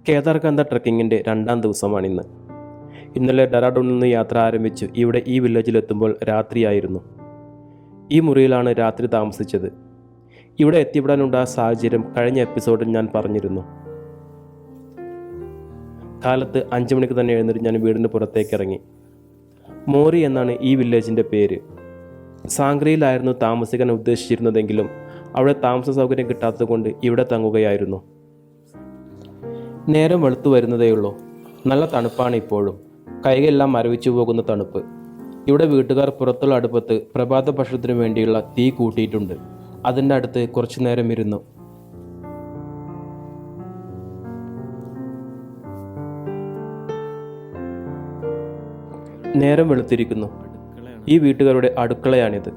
കേദാർകാന്ത ട്രക്കിങ്ങിൻ്റെ രണ്ടാം ദിവസമാണിന്ന്. ഇന്നലെ ഡെറാഡൂണിൽ നിന്ന് യാത്ര ആരംഭിച്ചു ഇവിടെ ഈ വില്ലേജിലെത്തുമ്പോൾ രാത്രിയായിരുന്നു. ഈ മുറിയിലാണ് രാത്രി താമസിച്ചത്. ഇവിടെ എത്തിപ്പെടാനുണ്ടായ സാഹചര്യം കഴിഞ്ഞ എപ്പിസോഡിൽ ഞാൻ പറഞ്ഞിരുന്നു. കാലത്ത് 5 മണിക്ക് തന്നെ എഴുന്നേറ്റ് ഞാൻ വീടിന് പുറത്തേക്ക് ഇറങ്ങി. മോറി എന്നാണ് ഈ വില്ലേജിൻ്റെ പേര്. സാംഗ്രിയിലായിരുന്നു താമസിക്കാൻ ഉദ്ദേശിച്ചിരുന്നതെങ്കിലും അവിടെ താമസ സൗകര്യം കിട്ടാത്തതുകൊണ്ട് ഇവിടെ തങ്ങുകയായിരുന്നു. നേരം വെളുത്തു വരുന്നതേയുള്ളൂ. നല്ല തണുപ്പാണ് ഇപ്പോഴും. കൈകളെല്ലാം മരവിച്ചു പോകുന്ന തണുപ്പ്. ഇവിടെ വീട്ടുകാർ പുറത്തുള്ള അടുപ്പത്ത് പ്രഭാത ഭക്ഷണത്തിനു വേണ്ടിയുള്ള തീ കൂട്ടിയിട്ടുണ്ട്. അതിൻ്റെ അടുത്ത് കുറച്ചു നേരം ഇരുന്നു. നേരം വെളുത്തിരിക്കുന്നു. ഈ വീട്ടുകാരുടെ അടുക്കളയാണിത്.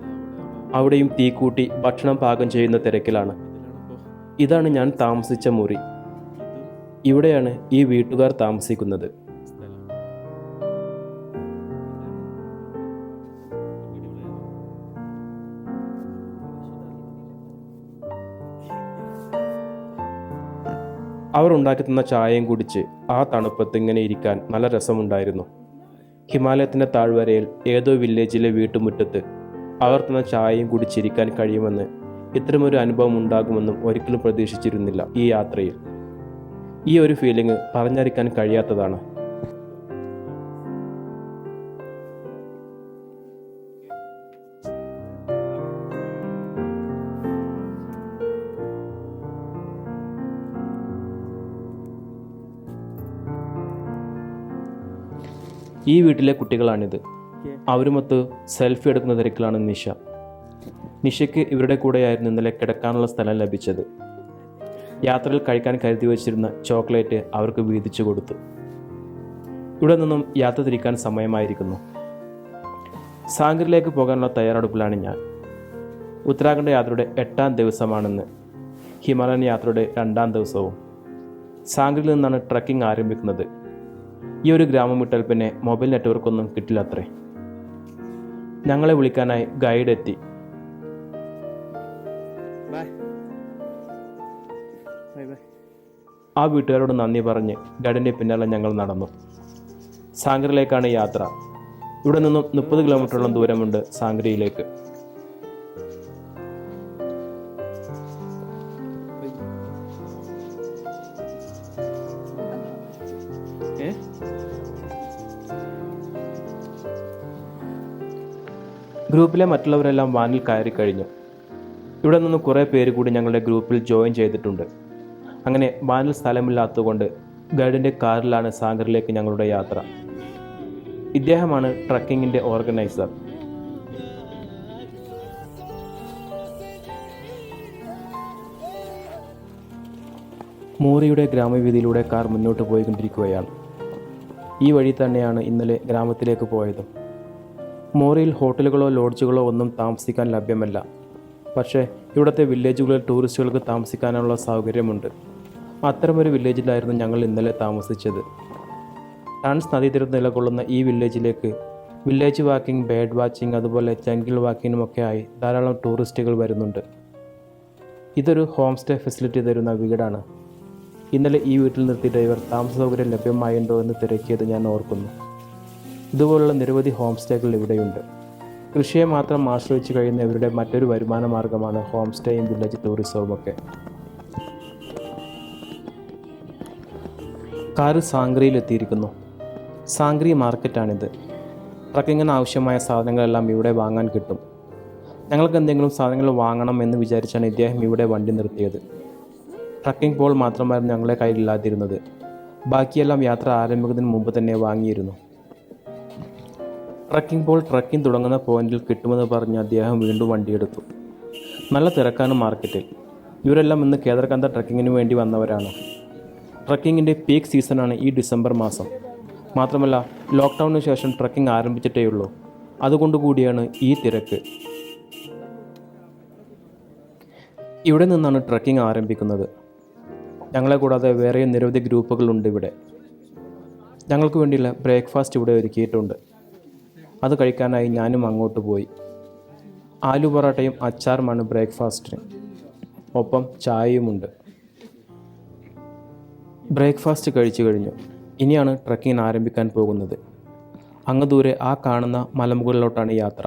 അവിടെയും തീ കൂട്ടി ഭക്ഷണം പാകം ചെയ്യുന്ന തിരക്കിലാണ്. ഇതാണ് ഞാൻ താമസിച്ച മുറി. ഇവിടെയാണ് ഈ വീട്ടുകാർ താമസിക്കുന്നത്. അവർ ഉണ്ടാക്കി തന്ന ചായയും കുടിച്ച് ആ തണുപ്പത്ത് ഇങ്ങനെ ഇരിക്കാൻ നല്ല രസമുണ്ടായിരുന്നു. ഹിമാലയത്തിൻ്റെ താഴ്വരയിൽ ഏതോ വില്ലേജിലെ വീട്ടുമുറ്റത്ത് അവർ തന്ന ചായയും കുടിച്ചിരിക്കാൻ കഴിയുമെന്ന്, ഇത്തരമൊരു അനുഭവം ഉണ്ടാകുമെന്നും ഒരിക്കലും പ്രതീക്ഷിച്ചിരുന്നില്ല. ഈ യാത്രയിൽ ഈ ഒരു ഫീലിംഗ് പറഞ്ഞറിയിക്കാൻ കഴിയാത്തതാണ്. ഈ വീട്ടിലെ കുട്ടികളാണിത്. അവരുമൊത്ത് സെൽഫി എടുക്കുന്ന തിരക്കിലാണ് നിഷ. നിഷയ്ക്ക് ഇവരുടെ കൂടെയായിരുന്നു ഇന്നലെ കിടക്കാനുള്ള സ്ഥലം ലഭിച്ചത്. യാത്രയിൽ കഴിക്കാൻ കരുതി വച്ചിരുന്ന ചോക്ലേറ്റ് അവർക്ക് വീതിച്ചു കൊടുത്തു. ഇവിടെ നിന്നും യാത്ര തിരിക്കാൻ സമയമായിരിക്കുന്നു. സാംഗ്രിയിലേക്ക് പോകാനുള്ള തയ്യാറെടുപ്പിലാണ് ഞാൻ. ഉത്തരാഖണ്ഡ് യാത്രയുടെ 8ാം ദിവസമാണെന്ന്. ഹിമാലയൻ യാത്രയുടെ 2ാം ദിവസവും. സാംഗ്രിയിൽ നിന്നാണ് ട്രക്കിംഗ് ആരംഭിക്കുന്നത്. ഈ ഒരു ഗ്രാമം വിട്ടാൽ പിന്നെ മൊബൈൽ നെറ്റ്വർക്കൊന്നും കിട്ടില്ലത്രേ. ഞങ്ങളെ വിളിക്കാനായി ഗൈഡ് എത്തി. ആ വീട്ടുകാരോട് നന്ദി പറഞ്ഞ് ഗൈഡിൻ്റെ പിന്നാലെ ഞങ്ങൾ നടന്നു. സാംഗ്രിയിലേക്കാണ് യാത്ര. ഇവിടെ നിന്നും 30 കിലോമീറ്ററോളം ദൂരമുണ്ട് സാംഗ്രിയിലേക്ക്. ഗ്രൂപ്പിലെ മറ്റുള്ളവരെല്ലാം വാനിൽ കയറി കഴിഞ്ഞു. ഇവിടെ നിന്ന് കുറേ പേര് കൂടി ഞങ്ങളുടെ ഗ്രൂപ്പിൽ ജോയിൻ ചെയ്തിട്ടുണ്ട്. അങ്ങനെ വാനിൽ സ്ഥലമില്ലാത്തതുകൊണ്ട് ഗൈഡിൻ്റെ കാറിലാണ് സാഗറിലേക്ക് ഞങ്ങളുടെ യാത്ര. ഇദ്ദേഹമാണ് ട്രക്കിങ്ങിൻ്റെ ഓർഗനൈസർ. മോറിയുടെ ഗ്രാമവീതിയിലൂടെ കാർ മുന്നോട്ട് പോയിക്കൊണ്ടിരിക്കുകയാണ്. ഈ വഴി തന്നെയാണ് ഇന്നലെ ഗ്രാമത്തിലേക്ക് പോയത്. മോറിയിൽ ഹോട്ടലുകളോ ലോഡ്ജുകളോ ഒന്നും താമസിക്കാൻ ലഭ്യമല്ല. പക്ഷേ ഇവിടുത്തെ വില്ലേജുകളിൽ ടൂറിസ്റ്റുകൾക്ക് താമസിക്കാനുള്ള സൗകര്യമുണ്ട്. അത്തരമൊരു വില്ലേജിലായിരുന്നു ഞങ്ങൾ ഇന്നലെ താമസിച്ചത്. ടൺസ് നദീതീരത്ത് നിലകൊള്ളുന്ന ഈ വില്ലേജിലേക്ക് വില്ലേജ് വാക്കിംഗ്, ബേർഡ് വാച്ചിങ്, അതുപോലെ ജംഗിൾ വാക്കിങ്ങിനുമൊക്കെ ആയി ധാരാളം ടൂറിസ്റ്റുകൾ വരുന്നുണ്ട്. ഇതൊരു ഹോം സ്റ്റേ ഫെസിലിറ്റി തരുന്ന വീടാണ്. ഇന്നലെ ഈ വീട്ടിൽ നിർത്തി ഡ്രൈവർ താമസ സൗകര്യം ലഭ്യമായുണ്ടോ എന്ന് തിരക്കിയത് ഞാൻ ഓർക്കുന്നു. ഇതുപോലുള്ള നിരവധി ഹോം സ്റ്റേകൾ ഇവിടെയുണ്ട്. കൃഷിയെ മാത്രം ആശ്രയിച്ച് കഴിയുന്ന ഇവരുടെ മറ്റൊരു വരുമാന മാർഗമാണ് ഹോം സ്റ്റേയും വില്ലേജ് ടൂറിസവുമൊക്കെ. കാറ് സാംഗ്രിയിലെത്തിയിരിക്കുന്നു. സാംഗ്രി മാർക്കറ്റാണിത്. ട്രക്കിങ്ങിന് ആവശ്യമായ സാധനങ്ങളെല്ലാം ഇവിടെ വാങ്ങാൻ കിട്ടും. ഞങ്ങൾക്ക് എന്തെങ്കിലും സാധനങ്ങൾ വാങ്ങണം എന്ന് വിചാരിച്ചാണ് ഇദ്ദേഹം ഇവിടെ വണ്ടി നിർത്തിയത്. ട്രക്കിംഗ് പോൾ മാത്രമായിരുന്നു ഞങ്ങളുടെ കയ്യിലില്ലാതിരുന്നത്. ബാക്കിയെല്ലാം യാത്ര ആരംഭിക്കുന്നതിന് മുമ്പ് തന്നെ വാങ്ങിയിരുന്നു. ട്രക്കിംഗ് പോൾ ട്രക്കിംഗ് തുടങ്ങുന്ന പോയിന്റിൽ കിട്ടുമെന്ന് പറഞ്ഞ് അദ്ദേഹം വീണ്ടും വണ്ടിയെടുത്തു. നല്ല തിരക്കാണ് മാർക്കറ്റിൽ. ഇവരെല്ലാം ഇന്ന് കേദാർകാന്ത ട്രക്കിങ്ങിന് വേണ്ടി വന്നവരാണ്. ട്രക്കിങ്ങിൻ്റെ പീക്ക് സീസണാണ് ഈ ഡിസംബർ മാസം. മാത്രമല്ല ലോക്ക്ഡൗണിന് ശേഷം ട്രക്കിംഗ് ആരംഭിച്ചിട്ടേയുള്ളൂ. അതുകൊണ്ടുകൂടിയാണ് ഈ തിരക്ക്. ഇവിടെ നിന്നാണ് ട്രക്കിംഗ് ആരംഭിക്കുന്നത്. ഞങ്ങളെ കൂടാതെ വേറെയും നിരവധി ഗ്രൂപ്പുകളുണ്ട് ഇവിടെ. ഞങ്ങൾക്ക് വേണ്ടിയുള്ള ബ്രേക്ക്ഫാസ്റ്റ് ഇവിടെ ഒരുക്കിയിട്ടുണ്ട്. അത് കഴിക്കാനായി ഞാനും അങ്ങോട്ട് പോയി. ആലു പൊറോട്ടയും അച്ചാറുമാണ് ബ്രേക്ക്ഫാസ്റ്റിന്. ഒപ്പം ചായയുമുണ്ട്. ബ്രേക്ക്ഫാസ്റ്റ് കഴിച്ചു കഴിഞ്ഞു. ഇനിയാണ് ട്രക്കിങ്ങിന് ആരംഭിക്കാൻ പോകുന്നത്. അങ്ങ് ദൂരെ ആ കാണുന്ന മലമുകളിലോട്ടാണ് യാത്ര.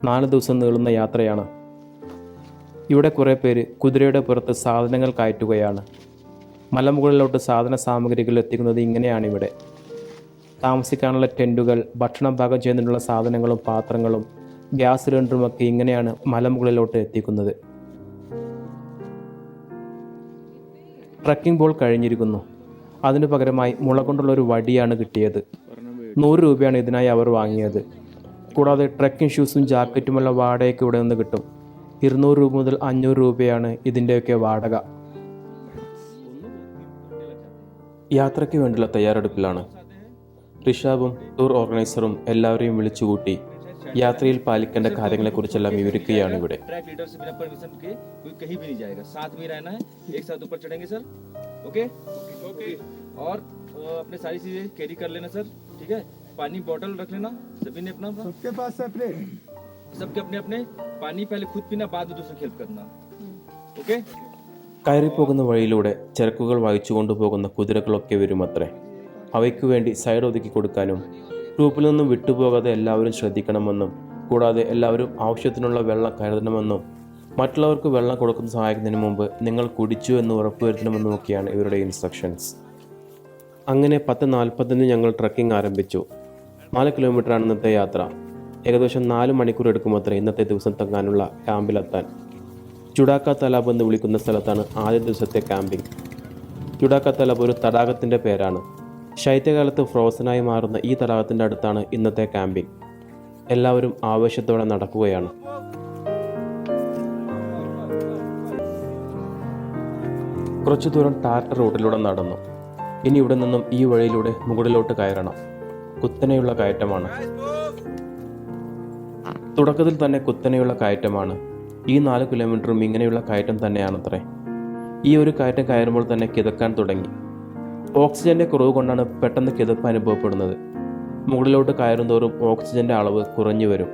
4 ദിവസം നീളുന്ന യാത്രയാണ്. ഇവിടെ കുറേ പേര് കുതിരയുടെ പുറത്ത് സാധനങ്ങൾ കയറ്റുകയാണ്. മലമുകളിലോട്ട് സാധന സാമഗ്രികൾ എത്തിക്കുന്നത് ഇങ്ങനെയാണിവിടെ. താമസിക്കാനുള്ള ടെൻറ്റുകൾ, ഭക്ഷണം പാകം ചെയ്യുന്നതിനുള്ള സാധനങ്ങളും പാത്രങ്ങളും ഗ്യാസ് സിലിണ്ടറുമൊക്കെ ഇങ്ങനെയാണ് മലമുകളിലോട്ട് എത്തിക്കുന്നത്. ട്രക്കിംഗ് ബോൾ കഴിഞ്ഞിരിക്കുന്നു. അതിനു പകരമായി മുള കൊണ്ടുള്ളൊരു വടിയാണ് കിട്ടിയത്. 100 രൂപയാണ് ഇതിനായി അവർ വാങ്ങിയത്. കൂടാതെ ട്രക്കിംഗ് ഷൂസും ജാക്കറ്റുമെല്ലാം വാടകയ്ക്ക് ഇവിടെ നിന്ന് കിട്ടും. 200 രൂപ മുതൽ 500 രൂപയാണ് ഇതിൻ്റെയൊക്കെ വാടക. യാത്രയ്ക്ക് വേണ്ടിയുള്ള തയ്യാറെടുപ്പിലാണ്. ഋഷാബും ടൂർ ഓർഗനൈസറും എല്ലാവരെയും വിളിച്ചുകൂട്ടി യാത്രയിൽ പാലിക്കേണ്ട കാര്യങ്ങളെക്കുറിച്ചെല്ലാം വിവരിക്കുകയാണ് ഇവിടെ. अपने सारी चीजें कैरी कर लेना सर, ठीक है. पानी बॉटल रख लेना सभी ने अपना, सबके पास सेपरेट, सबके अपने अपने पानी पहले खुद पीना, बाद में दूसरे हेल्प करना. ओके. കയറിപ്പോകുന്ന വഴിയിലൂടെ ചരക്കുകൾ വഹിച്ചു കൊണ്ടുപോകുന്ന കുതിരകളൊക്കെ വരുമത്രേ. അവയ്ക്കു വേണ്ടി സൈഡ് ഒതുക്കി കൊടുക്കാനും ഗ്രൂപ്പിൽ നിന്നും വിട്ടുപോകാതെ എല്ലാവരും ശ്രദ്ധിക്കണമെന്നും കൂടാതെ എല്ലാവരും ആവശ്യത്തിനുള്ള വെള്ളം കരുതണമെന്നും മറ്റുള്ളവർക്ക് വെള്ളം കൊടുക്കുന്ന സഹായിക്കുന്നതിന് മുമ്പ് നിങ്ങൾ കുടിച്ചു എന്ന് ഉറപ്പുവരുത്തണമെന്നുമൊക്കെയാണ് ഇവരുടെ ഇൻസ്ട്രക്ഷൻസ്. അങ്ങനെ 10:45 ഞങ്ങൾ ട്രക്കിംഗ് ആരംഭിച്ചു. 4 കിലോമീറ്ററാണ് ഇന്നത്തെ യാത്ര. ഏകദേശം 4 മണിക്കൂർ എടുക്കുമത്രേ ഇന്നത്തെ ദിവസം തങ്ങാനുള്ള ക്യാമ്പിലെത്താൻ. ചുഡാക്ക തലാബ് എന്ന് വിളിക്കുന്ന സ്ഥലത്താണ് ആദ്യ ദിവസത്തെ ക്യാമ്പിംഗ്. ചുഡാക്ക തലാബ് ഒരു തടാകത്തിൻ്റെ പേരാണ്. ശൈത്യകാലത്ത് ഫ്രോസനായി മാറുന്ന ഈ തടാകത്തിൻ്റെ അടുത്താണ് ഇന്നത്തെ ക്യാമ്പിംഗ്. എല്ലാവരും ആവേശത്തോടെ നടക്കുകയാണ്. കുറച്ചു ദൂരം ടാറ്റ റോഡിലൂടെ നടന്നു. ഇനി ഇവിടെ നിന്നും ഈ വഴിയിലൂടെ മുകളിലോട്ട് കയറണം. കുത്തനെയുള്ള കയറ്റമാണ്. തുടക്കത്തിൽ തന്നെ കുത്തനെയുള്ള കയറ്റമാണ്. ഈ 4 കിലോമീറ്ററും ഇങ്ങനെയുള്ള കയറ്റം തന്നെയാണത്രേ. ഈ ഒരു കയറ്റം കയറുമ്പോൾ തന്നെ കിതക്കാൻ തുടങ്ങി. ഓക്സിജന്റെ കുറവ് കൊണ്ടാണ് പെട്ടെന്ന് കിതപ്പ് അനുഭവപ്പെടുന്നത്. മുകളിലോട്ട് കയറുന്തോറും ഓക്സിജന്റെ അളവ് കുറഞ്ഞു വരും.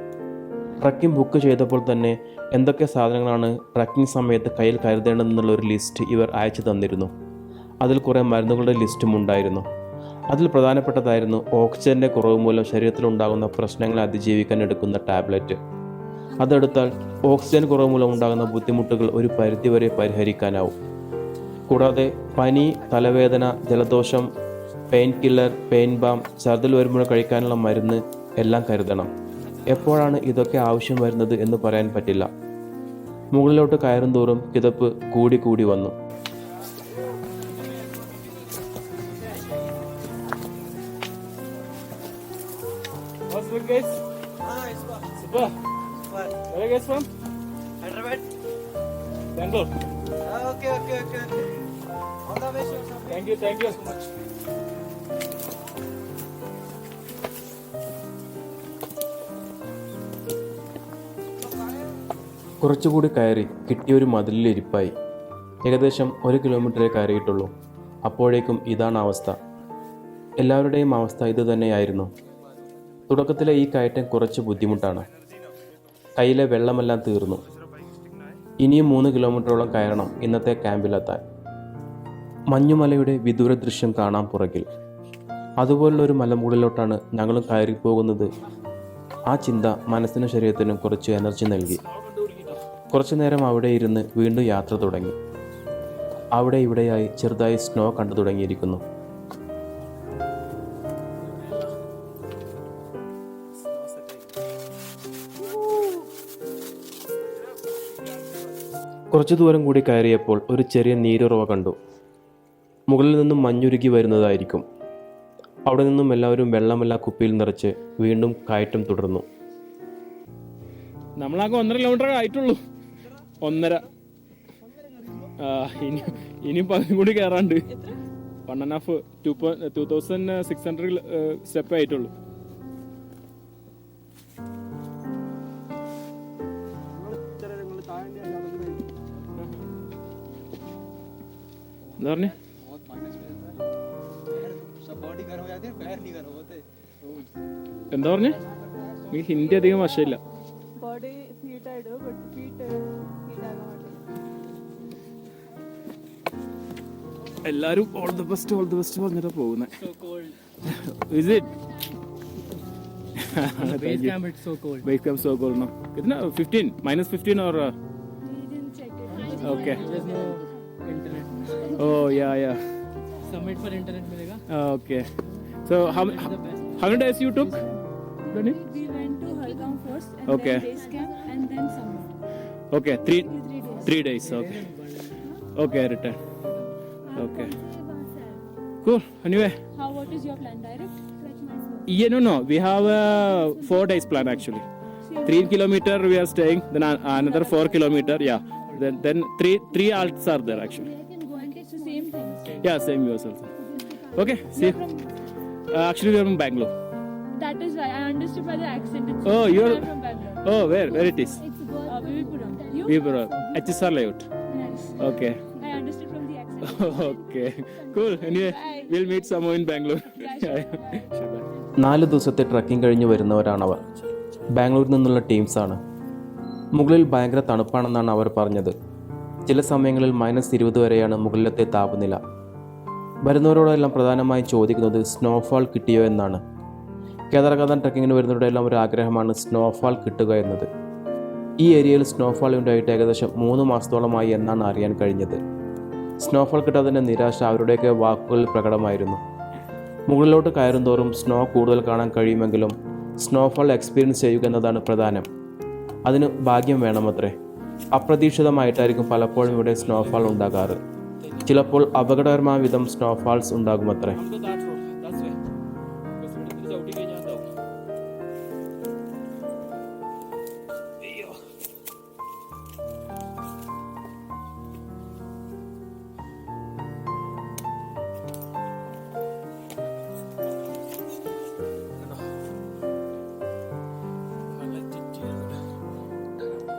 ട്രക്കിംഗ് ബുക്ക് ചെയ്തപ്പോൾ തന്നെ എന്തൊക്കെ സാധനങ്ങളാണ് ട്രക്കിംഗ് സമയത്ത് കയ്യിൽ കരുതേണ്ടതെന്നുള്ളൊരു ലിസ്റ്റ് ഇവർ അയച്ചു തന്നിരുന്നു. അതിൽ കുറേ മരുന്നുകളുടെ ലിസ്റ്റും ഉണ്ടായിരുന്നു. അതിൽ പ്രധാനപ്പെട്ടതായിരുന്നു ഓക്സിജന്റെ കുറവ് മൂലം ശരീരത്തിലുണ്ടാകുന്ന പ്രശ്നങ്ങളെ അതിജീവിക്കാൻ എടുക്കുന്ന ടാബ്ലറ്റ്. അതെടുത്താൽ ഓക്സിജൻ കുറവ് മൂലം ഉണ്ടാകുന്ന ബുദ്ധിമുട്ടുകൾ ഒരു പരിധിവരെ പരിഹരിക്കാനാവും. കൂടാതെ പനി, തലവേദന, ജലദോഷം, പെയിൻ കില്ലർ, പെയിൻ ബാം, ഛർദിൽ വരുമ്പോൾ കഴിക്കാനുള്ള മരുന്ന് എല്ലാം കരുതണം. എപ്പോഴാണ് ഇതൊക്കെ ആവശ്യം വരുന്നത് എന്ന് പറയാൻ പറ്റില്ല. മുകളിലോട്ട് കയറും തോറും കിതപ്പ് കൂടി കൂടി വന്നു. Thank you so much. കുറച്ചുകൂടി കയറി കിട്ടിയൊരു മതിലിലിരിപ്പായി. ഏകദേശം 1 കിലോമീറ്ററേ കയറിയിട്ടുള്ളൂ. അപ്പോഴേക്കും ഇതാണ് അവസ്ഥ. എല്ലാവരുടെയും അവസ്ഥ ഇത് തന്നെയായിരുന്നു. തുടക്കത്തിലെ ഈ കയറ്റം കുറച്ച് ബുദ്ധിമുട്ടാണ്. കയ്യിലെ വെള്ളമെല്ലാം തീർന്നു. ഇനിയും 3 കിലോമീറ്ററോളം കയറണം ഇന്നത്തെ ക്യാമ്പിലെത്താൻ. മഞ്ഞുമലയുടെ വിദൂര ദൃശ്യം കാണാൻ പുറകിൽ. അതുപോലുള്ളൊരു മലമുകളിലോട്ടാണ് ഞങ്ങളും കയറിപ്പോകുന്നത്. ആ ചിന്ത മനസ്സിനും ശരീരത്തിനും കുറച്ച് എനർജി നൽകി. കുറച്ചു നേരം അവിടെ ഇരുന്ന് വീണ്ടും യാത്ര തുടങ്ങി. അവിടെ ഇവിടെയായി ചെറുതായി സ്നോ കണ്ടു തുടങ്ങിയിരിക്കുന്നു. കുറച്ചു ദൂരം കൂടി കയറിയപ്പോൾ ഒരു ചെറിയ നീരുറവ കണ്ടു. മുകളിൽ നിന്നും മഞ്ഞുരുകി വരുന്നതായിരിക്കും. അവിടെ നിന്നും എല്ലാവരും വെള്ളമെല്ലാം കുപ്പിയിൽ നിറച്ച് വീണ്ടും കയറ്റം തുടർന്നു. നമ്മളാകെ 1.5 കിലോമീറ്റർ ആയിട്ടുള്ളൂ. 1.5. ഇനിയും 10 കൂടി കയറാണ്ട്. 1.5 2600 സ്റ്റെപ്പ് ആയിട്ടുള്ളൂ. എന്താ പറഞ്ഞേ? എന്താ പറഞ്ഞേ? നീ ഹിന്ദി അധികം വശമില്ല. എല്ലാവരും ഓൾ ദ ബെസ്റ്റ് പറഞ്ഞിട്ടാണ് പോകുന്നത്. Is it? Base camp it's so cold. Base camp so cold, no? कितना 15 -15 or We didn't check it. okay. There's no internet. Oh yeah. Submit for internet मिलेगा. Okay. So how many days you took? Dani? We went to Halgaon first and Okay. then base camp and then summit. Okay, 3 days. Okay. Okay, return. Okay. Cool. Anyway, What is your plan? Direct? yeah, no. We have a 4 days plan actually. 3 kilometer we are staying, then another 4 kilometer. Yeah. Then three alts are there actually. It's the same thing. Yeah, same yourself. Okay. See. Actually, we are from Bangalore. That is why I understood by the accent. It's Oh, you're. I'm from Bangalore. Oh, where it is? It's Vivipuram. You? We were HSR layout. Nice. Okay. I understood from the accent. Okay. Cool. Anyway, Bye. we'll meet someone in Bangalore. Sure. 4 ദിവസത്തെ trekking കഴിഞ്ഞ് വരുന്നവരാണവർ. ബാംഗ്ലൂരിൽ നിന്നുള്ള ടീംസാണ്. മുകളിൽ ഭയങ്കര തണുപ്പാണെന്നാണ് അവർ പറഞ്ഞത്. ചില സമയങ്ങളിൽ -20 വരെയാണ് മുകളിലത്തെ താപനില. വരുന്നവരോടെല്ലാം പ്രധാനമായും ചോദിക്കുന്നത് സ്നോഫാൾ കിട്ടിയോ എന്നാണ്. കേദാർനാഥ് ട്രക്കിങ്ങിന് വരുന്നവരുടെ എല്ലാം ഒരു ആഗ്രഹമാണ് സ്നോഫാൾ കിട്ടുക എന്നത്. ഈ ഏരിയയിൽ സ്നോഫാൾ ഉണ്ടായിട്ട് ഏകദേശം 3 മാസത്തോളമായി എന്നാണ് അറിയാൻ കഴിഞ്ഞത്. സ്നോഫാൾ കിട്ടാത്തതിൻ്റെ നിരാശ അവരുടെയൊക്കെ വാക്കുകളിൽ പ്രകടമായിരുന്നു. മുകളിലോട്ട് കയറുന്തോറും സ്നോ കൂടുതൽ കാണാൻ കഴിയുമെങ്കിലും സ്നോഫാൾ എക്സ്പീരിയൻസ് ചെയ്യുക എന്നതാണ് പ്രധാനം. അതിന് ഭാഗ്യം വേണമത്രേ. അപ്രതീക്ഷിതമായിട്ടായിരിക്കും പലപ്പോഴും ഇവിടെ സ്നോഫാൾ ഉണ്ടാകാറ്. ചിലപ്പോൾ അപകടകരമായ വിധം സ്നോഫാൾസ് ഉണ്ടാകുമത്രേ.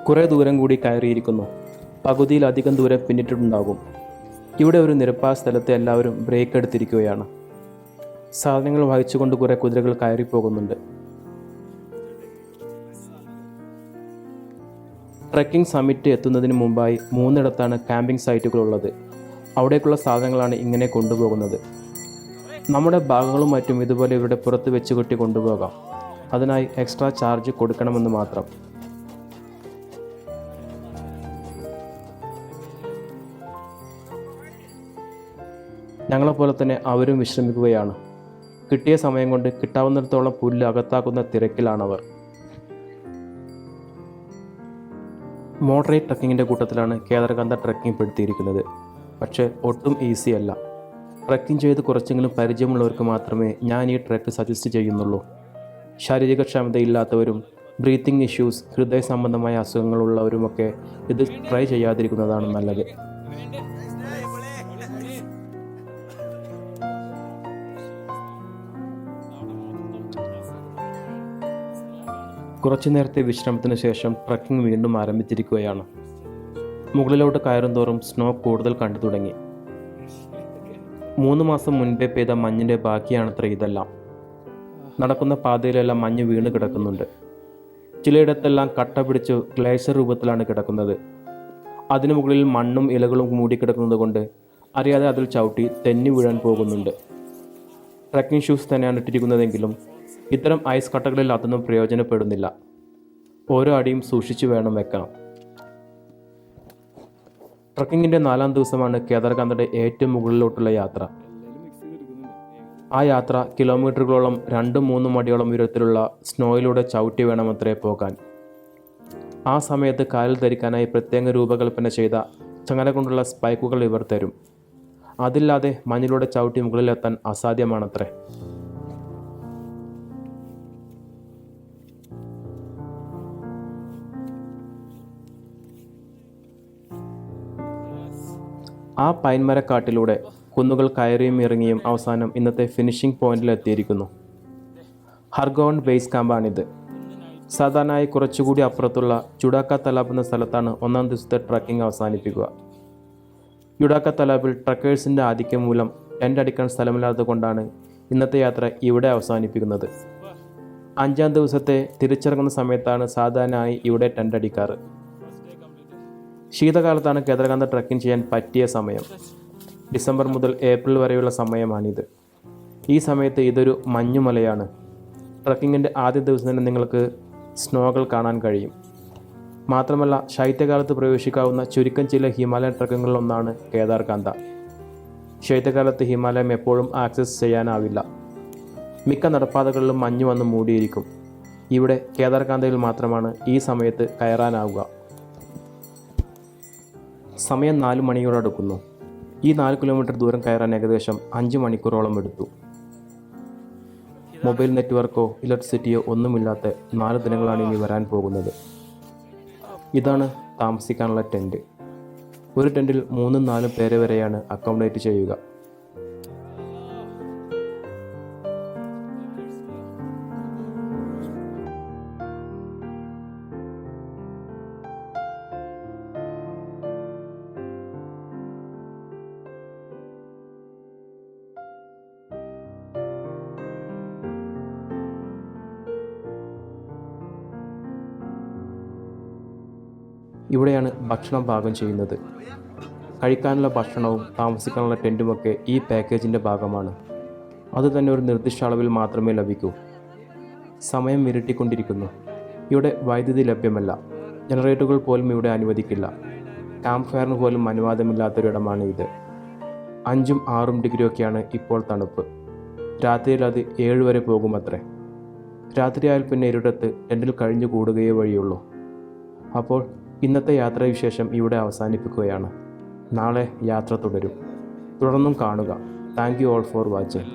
കുറേ ദൂരം കൂടി കയറിയിരിക്കുന്നു. പകുതിയിലധികം ദൂരം പിന്നിട്ടിട്ടുണ്ടാകും. ഇവിടെ ഒരു നിരപ്പായ സ്ഥലത്ത് എല്ലാവരും ബ്രേക്ക് എടുത്തിരിക്കുകയാണ്. സാധനങ്ങൾ വഹിച്ചുകൊണ്ട് കുറേ കുതിരകൾ കയറിപ്പോകുന്നുണ്ട്. ട്രെക്കിംഗ് സമ്മിറ്റ് എത്തുന്നതിന് മുമ്പായി 3 ഇടത്താണ് ക്യാമ്പിംഗ് സൈറ്റുകളുള്ളത്. അവിടേക്കുള്ള സാധനങ്ങളാണ് ഇങ്ങനെ കൊണ്ടുപോകുന്നത്. നമ്മുടെ ഭാഗങ്ങളും മറ്റും ഇതുപോലെ ഇവിടെ പുറത്ത് വെച്ച് കെട്ടി കൊണ്ടുപോകാം. അതിനായി എക്സ്ട്രാ ചാർജ് കൊടുക്കണമെന്ന് മാത്രം. ഞങ്ങളെപ്പോലെ തന്നെ അവരും വിശ്രമിക്കുകയാണ്. കിട്ടിയ സമയം കൊണ്ട് കിട്ടാവുന്നിടത്തോളം പുല്ല് അകത്താക്കുന്ന തിരക്കിലാണവർ. മോഡറേറ്റ് ട്രക്കിങ്ങിൻ്റെ കൂട്ടത്തിലാണ് കേദാർനാഥ് ട്രക്കിംഗ് പെടുത്തിയിരിക്കുന്നത്. പക്ഷേ ഒട്ടും ഈസി അല്ല. ട്രക്കിംഗ് ചെയ്ത് കുറച്ചെങ്കിലും പരിചയമുള്ളവർക്ക് മാത്രമേ ഞാൻ ഈ ട്രക്ക് സജസ്റ്റ് ചെയ്യുന്നുള്ളൂ. ശാരീരികക്ഷമതയില്ലാത്തവരും ബ്രീത്തിങ് ഇഷ്യൂസ്, ഹൃദയ സംബന്ധമായ അസുഖങ്ങളുള്ളവരുമൊക്കെ ഇത് ട്രൈ ചെയ്യാതിരിക്കുന്നതാണ് നല്ലത്. കുറച്ചു നേരത്തെ വിശ്രമത്തിന് ശേഷം ട്രക്കിംഗ് വീണ്ടും ആരംഭിച്ചിരിക്കുകയാണ്. മുകളിലോട്ട് കയറുന്തോറും സ്നോ കൂടുതൽ കണ്ടു തുടങ്ങി. 3 മാസം മുൻപേ പെയ്ത മഞ്ഞിൻ്റെ ബാക്കിയാണത്ര ഇതെല്ലാം. നടക്കുന്ന പാതയിലെല്ലാം മഞ്ഞ് വീണ് കിടക്കുന്നുണ്ട്. ചിലയിടത്തെല്ലാം കട്ട പിടിച്ച് ഗ്ലേഷ്യർ രൂപത്തിലാണ് കിടക്കുന്നത്. അതിനു മുകളിൽ മണ്ണും ഇലകളും മൂടിക്കിടക്കുന്നത് കൊണ്ട് അറിയാതെ അതിൽ ചവിട്ടി തെന്നി വീഴാൻ പോകുന്നുണ്ട്. ട്രക്കിംഗ് ഷൂസ് തന്നെയാണ് ഇട്ടിരിക്കുന്നതെങ്കിലും ഇത്തരം ഐസ് കട്ടകളിൽ അതൊന്നും പ്രയോജനപ്പെടുന്നില്ല. ഓരോ അടിയും സൂക്ഷിച്ചു വേണം വെക്കാം. ട്രക്കിങ്ങിൻ്റെ 4ാം ദിവസമാണ് കേദാർനാഥിൻ്റെ ഏറ്റവും മുകളിലോട്ടുള്ള യാത്ര. ആ യാത്ര കിലോമീറ്ററുകളോളം 2-3 അടിയോളം ഉയരത്തിലുള്ള സ്നോയിലൂടെ ചവിട്ടി വേണമത്രേ പോകാൻ. ആ സമയത്ത് കാലിൽ ധരിക്കാനായി പ്രത്യേക രൂപകൽപ്പന ചെയ്ത ചങ്ങല കൊണ്ടുള്ള സ്പൈക്കുകൾ ഇവർ തരും. അതില്ലാതെ മഞ്ഞിലൂടെ ചവിട്ടി മുകളിലെത്താൻ അസാധ്യമാണത്രേ. ആ പൈൻമരക്കാട്ടിലൂടെ കുന്നുകൾ കയറിയും ഇറങ്ങിയും അവസാനം ഇന്നത്തെ ഫിനിഷിംഗ് പോയിന്റിൽ എത്തിയിരിക്കുന്നു. ഹർഗോൺ ബേസ് ക്യാമ്പാണിത്. സാധാരണയായി കുറച്ചുകൂടി അപ്പുറത്തുള്ള ജുഡാക്ക തലാബ് എന്ന സ്ഥലത്താണ് 1ാം ദിവസത്തെ ട്രക്കിംഗ് അവസാനിപ്പിക്കുക. ജുഡാക്ക തലാബിൽ ട്രക്കേഴ്സിൻ്റെ ആധിക്യം മൂലം ടെൻ്റ് അടിക്കാൻ സ്ഥലമില്ലാത്തത് കൊണ്ടാണ് ഇന്നത്തെ യാത്ര ഇവിടെ അവസാനിപ്പിക്കുന്നത്. 5ാം ദിവസത്തെ തിരിച്ചിറങ്ങുന്ന സമയത്താണ് സാധാരണയായി ഇവിടെ ടെൻ്റ് അടിക്കാറ്. ശീതകാലത്താണ് കേദാർനാഥ് ട്രക്കിംഗ് ചെയ്യാൻ പറ്റിയ സമയം. ഡിസംബർ മുതൽ ഏപ്രിൽ വരെയുള്ള സമയമാണിത്. ഈ സമയത്ത് ഇതൊരു മഞ്ഞുമലയാണ്. ട്രക്കിങ്ങിൻ്റെ ആദ്യ ദിവസം തന്നെ നിങ്ങൾക്ക് സ്നോകൾ കാണാൻ കഴിയും. മാത്രമല്ല ശൈത്യകാലത്ത് പ്രവേശിക്കാവുന്ന ചുരുക്കം ചില ഹിമാലയൻ ട്രക്കിങ്ങുകളിലൊന്നാണ് കേദാർകാന്ത. ശൈത്യകാലത്ത് ഹിമാലയം എപ്പോഴും ആക്സസ് ചെയ്യാനാവില്ല. മിക്ക നടപ്പാതകളിലും മഞ്ഞ് വന്ന് മൂടിയിരിക്കും. ഇവിടെ കേദാർകാന്തയിൽ മാത്രമാണ് ഈ സമയത്ത് കയറാനാവുക. സമയം 4 മണിയോടടുക്കുന്നു. ഈ 4 കിലോമീറ്റർ ദൂരം കയറാൻ ഏകദേശം 5 മണിക്കൂറോളം എടുത്തു. മൊബൈൽ നെറ്റ്വർക്കോ ഇലക്ട്രിസിറ്റിയോ ഒന്നുമില്ലാത്ത 4 ദിനങ്ങളാണ് ഇനി വരാൻ പോകുന്നത്. ഇതാണ് താമസിക്കാനുള്ള ടെൻറ്റ്. ഒരു ടെൻറ്റിൽ 3-4 പേരെ വരെയാണ് അക്കോമഡേറ്റ് ചെയ്യുക. ഇവിടെയാണ് ഭക്ഷണം പാകം ചെയ്യുന്നത്. കഴിക്കാനുള്ള ഭക്ഷണവും താമസിക്കാനുള്ള ടെൻറ്റുമൊക്കെ ഈ പാക്കേജിൻ്റെ ഭാഗമാണ്. അതുതന്നെ ഒരു നിർദ്ദിഷ്ട അളവിൽ മാത്രമേ ലഭിക്കൂ. സമയം ഇരുട്ടിക്കൊണ്ടിരിക്കുന്നു. ഇവിടെ വൈദ്യുതി ലഭ്യമല്ല. ജനറേറ്ററുകൾ പോലും ഇവിടെ അനുവദിക്കില്ല. ക്യാമ്പ് ഫയറിന് പോലും അനുവാദമില്ലാത്തൊരിടമാണ് ഇത്. 5-6 ഡിഗ്രിയൊക്കെയാണ് ഇപ്പോൾ തണുപ്പ്. രാത്രിയിൽ അത് 7 വരെ പോകുമത്രേ. രാത്രിയായാൽ പിന്നെ ഇരുട്ടത്ത് ടെൻറ്റിൽ കഴിഞ്ഞു കൂടുകയേ വഴിയുള്ളൂ. അപ്പോൾ ഇന്നത്തെ യാത്രാവിശേഷം ഇവിടെ അവസാനിപ്പിക്കുകയാണ്. നാളെ യാത്ര തുടരും. തുടർന്നും കാണുക. Thank you all for watching.